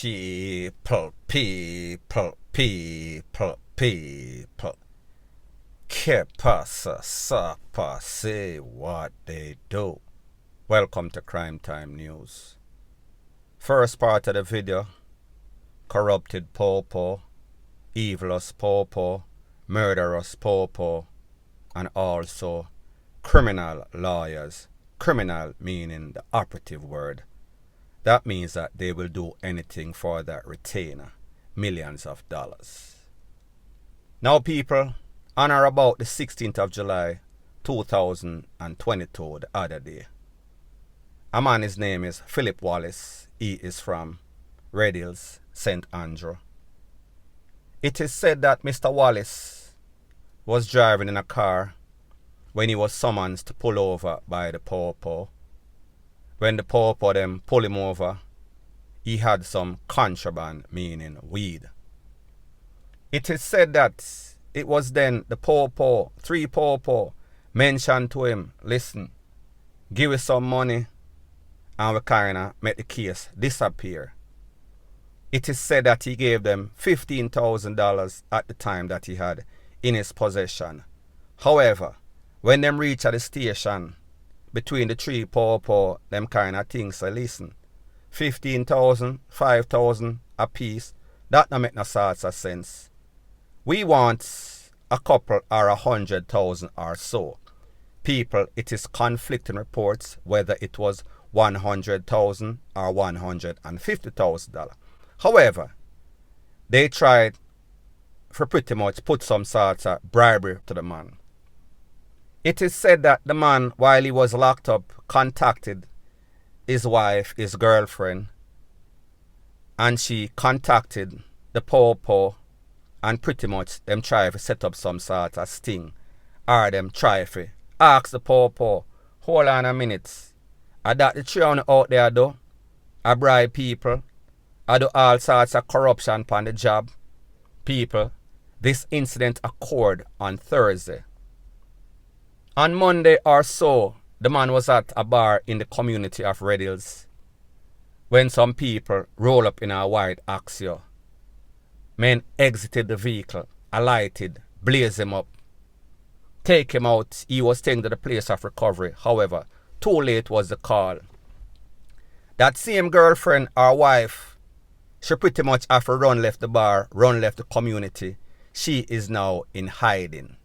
People. Que pasa, sapa, say what they do. Welcome to Crime Time News. First part of the video, corrupted popo, evilous popo, murderous popo, and also criminal lawyers. Criminal meaning the operative word. That means that they will do anything for that retainer, millions of dollars. Now people, on or about the 16th of July 2022, the other day, a man, his name is Philip Wallace. He is from Red Hills, St. Andrew. It is said that Mr. Wallace was driving in a car when he was summoned to pull over by the popo. When the popo them pull him over, he had some contraband, meaning weed. It is said that it was then the popo, three popo, mentioned to him, listen, give us some money and we kinda make the case disappear. It is said that he gave them $15,000 at the time that he had in his possession. However, when them reach at the station, between the three popo, them kind of things, so listen, 15,000, 5,000 a piece, that no make no sorts of sense. We want a couple or 100,000 or so. People, it is conflicting reports whether it was 100,000 or $150,000. However, they tried for pretty much put some sorts of bribery to the man. It is said that the man, while he was locked up, contacted his wife, his girlfriend, and she contacted the popo, and pretty much them try to set up some sort of sting, or them try to ask the popo, hold on a minute, are that the three out there do? I bribe people, I do all sorts of corruption upon the job. People, this incident occurred on Thursday. On Monday or so, the man was at a bar in the community of Red Hills when some people roll up in a white Axio. Men exited the vehicle, alighted, blazed him up, take him out. He was taken to the place of recovery. However, too late was the call. That same girlfriend or wife, she pretty much after run left the bar, run left the community. She is now in hiding.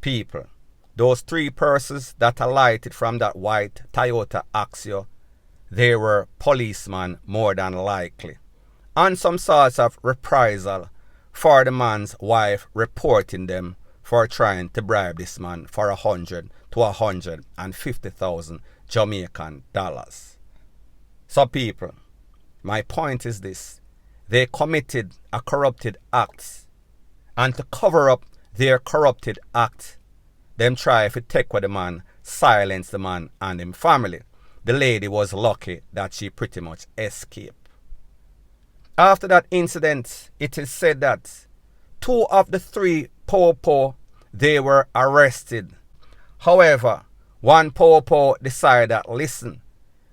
People, those three persons that alighted from that white Toyota Axio, they were policemen more than likely, and some sorts of reprisal for the man's wife reporting them for trying to bribe this man for 100 to 150,000 Jamaican dollars. So people, my point is this: they committed a corrupted act, and to cover up their corrupted act, them try to take with the man, silence the man and him family. The lady was lucky that she pretty much escaped. After that incident, it is said that two of the three popo, they were arrested. However, one popo decided that, listen,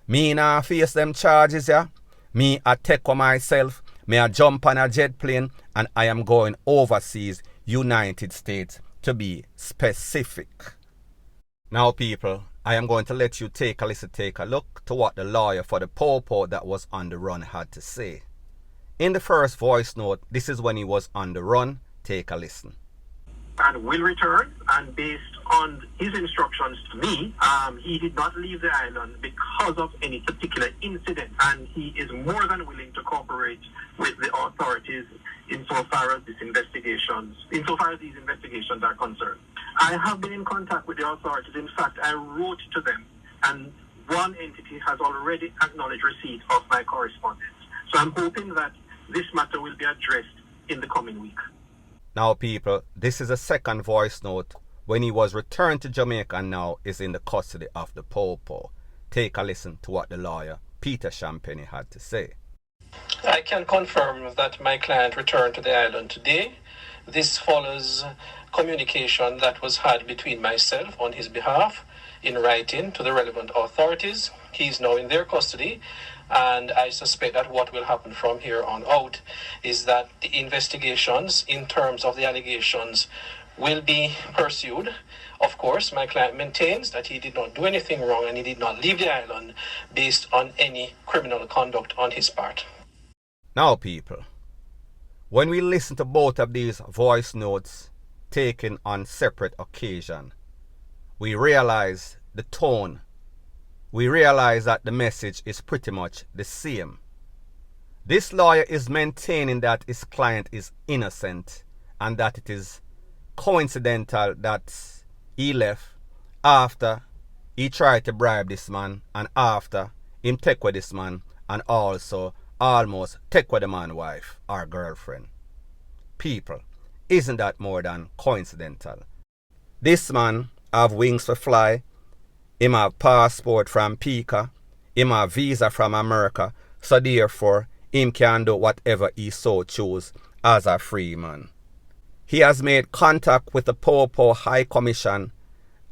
me nah face them charges, yeah? Me I take for myself, me I jump on a jet plane, and I am going overseas, United States, to be specific. Now people, I am going to let you take a look to what the lawyer for the popo that was on the run had to say. In the first voice note, this is when he was on the run. Take a listen. And will return, and based on his instructions to me, he did not leave the island because of any particular incident, and he is more than willing to cooperate with the authorities insofar as these investigations are concerned. I have been in contact with the authorities. In fact, I wrote to them, and one entity has already acknowledged receipt of my correspondence. So I'm hoping that this matter will be addressed in the coming week. Now people, this is a second voice note when he was returned to Jamaica and now is in the custody of the popo. Take a listen to what the lawyer, Peter Champagne, had to say. I can confirm that my client returned to the island today. This follows communication that was had between myself on his behalf in writing to the relevant authorities. He is now in their custody, And I suspect that what will happen from here on out is that the investigations in terms of the allegations will be pursued. Of course, my client maintains that he did not do anything wrong and he did not leave the island based on any criminal conduct on his part. Now, people, when we listen to both of these voice notes taken on separate occasion, we realize the tone. We realize that the message is pretty much the same. This lawyer is maintaining that his client is innocent and that it is coincidental that he left after he tried to bribe this man and after him take with this man and also almost take with the man's wife or girlfriend. People, isn't that more than coincidental? This man have wings for fly. Him have passport from Pika. Him have visa from America. So therefore, him can do whatever he so choose as a free man. He has made contact with the Popo High Commission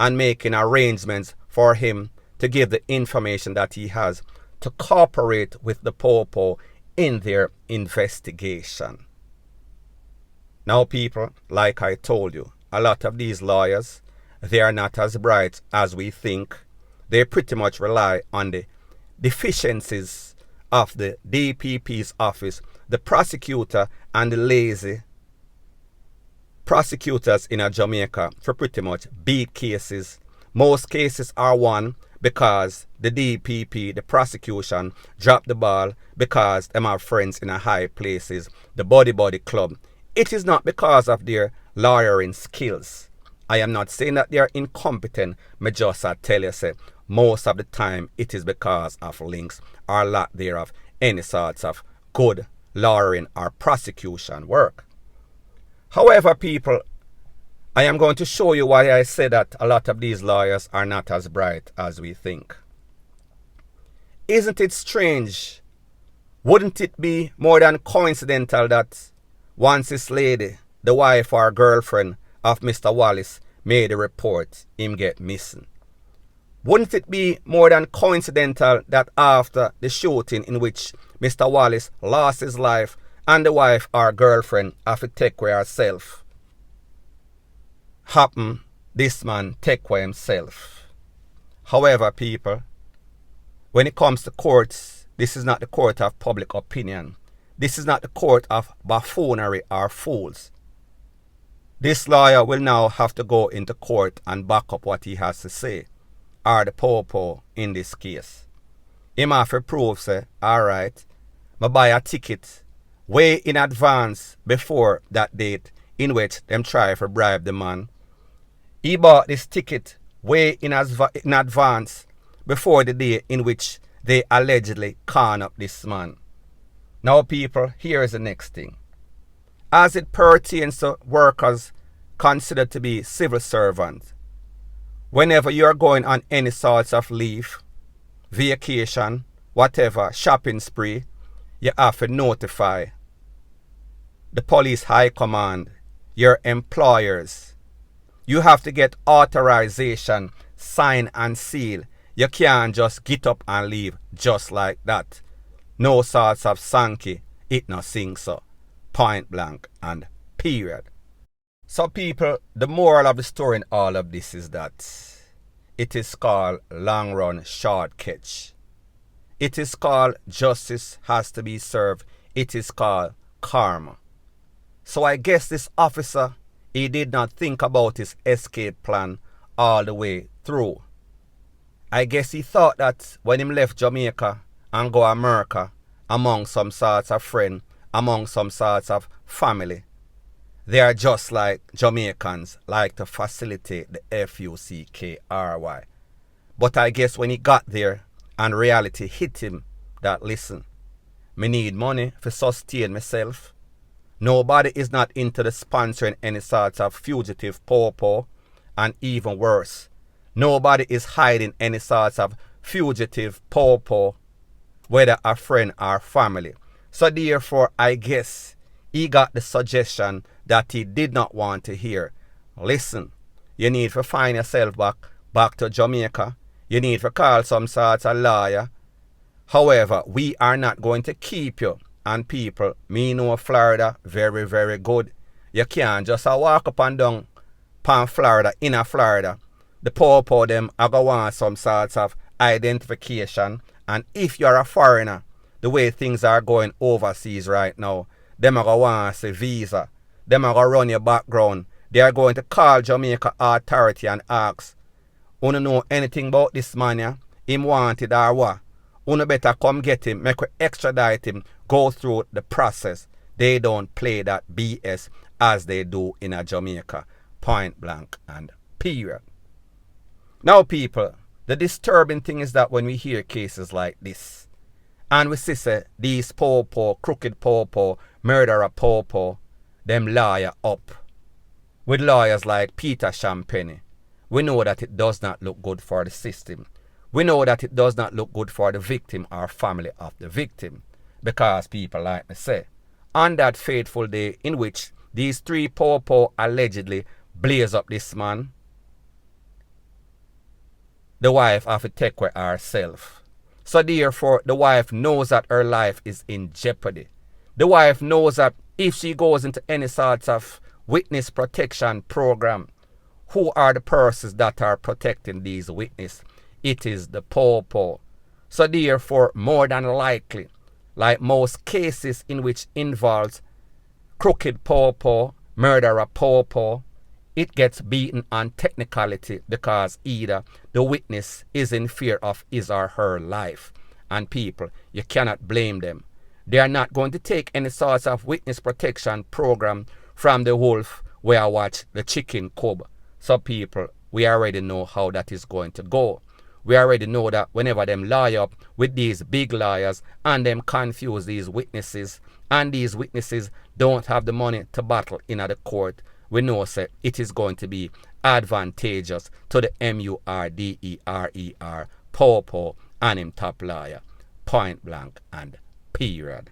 and making arrangements for him to give the information that he has to cooperate with the Popo in their investigation. Now, people, like I told you, a lot of these lawyers, they are not as bright as we think. They pretty much rely on the deficiencies of the DPP's office, the prosecutor and the lazy prosecutors in Jamaica for pretty much beat cases. Most cases are won because the DPP, the prosecution, dropped the ball because them have friends in a high places, the body club. It is not because of their lawyering skills. I am not saying that they are incompetent. Me just tell you, say, most of the time it is because of links or lack thereof any sorts of good lawyering or prosecution work. However, people, I am going to show you why I say that a lot of these lawyers are not as bright as we think. Isn't it strange? Wouldn't it be more than coincidental that once this lady, the wife or girlfriend of Mr. Wallace, made a report, him get missing? Wouldn't it be more than coincidental that after the shooting in which Mr. Wallace lost his life and the wife or girlfriend have to take care of herself, happen, this man take care of himself? However, people, when it comes to courts, this is not the court of public opinion. This is not the court of buffoonery or fools. This lawyer will now have to go into court and back up what he has to say, or the Popo in this case. Him have to prove, say, alright, I buy a ticket way in advance before that date in which them try to bribe the man. He bought this ticket way in advance before the day in which they allegedly con up this man. Now, people, here is the next thing. As it pertains to workers considered to be civil servants, whenever you are going on any sorts of leave, vacation, whatever, shopping spree, you have to notify the police high command, your employers. You have to get authorization, sign and seal. You can't just get up and leave just like that. No sorts of Sankey, it no sing so. Point blank and period. So people, the moral of the story in all of this is that it is called long run, short catch. It is called justice has to be served. It is called karma. So I guess this officer, he did not think about his escape plan all the way through. I guess he thought that when he left Jamaica and go America, among some sorts of friend, among some sorts of family, they are just like Jamaicans like to facilitate the FUCKRY. But I guess when he got there and reality hit him that, listen, me need money to sustain myself. Nobody is not into the sponsoring any sorts of fugitive popo, and even worse, nobody is hiding any sorts of fugitive popo, whether a friend or family. So therefore, I guess he got the suggestion that he did not want to hear. Listen, you need to find yourself back to Jamaica. You need to call some sort of lawyer However, we are not going to keep you. And people, me know Florida very, very good. You can't just walk up and down pan Florida, in a Florida. The poor them are going to want some sorts of identification. And if you're a foreigner, the way things are going overseas right now, them are going to want to see visa. Them are going to run your background. They are going to call Jamaica authority and ask, "Wanna know anything about this man here? Him wanted or what? Una better come get him, make we extradite him, go through the process." They don't play that BS as they do in a Jamaica. Point blank and period. Now people, the disturbing thing is that when we hear cases like this, and we see say, these crooked murderer them lawyer up, with lawyers like Peter Champagne, we know that it does not look good for the system. We know that it does not look good for the victim or family of the victim. Because people like me say, on that fateful day in which these three allegedly blaze up this man, the wife have to take care of herself. So therefore, the wife knows that her life is in jeopardy. The wife knows that if she goes into any sort of witness protection program, who are the persons that are protecting these witnesses? It is the poor. So therefore, more than likely, like most cases in which involves crooked murderer it gets beaten on technicality because either the witness is in fear of his or her life. And people, you cannot blame them. They are not going to take any sort of witness protection program from the wolf where I watch the chicken cub. So people, we already know how that is going to go. We already know that whenever them lie up with these big liars and them confuse these witnesses, and these witnesses don't have the money to battle in the court, we know say it is going to be advantageous to the MURDERER, Popo, and him top liar. Point blank and period.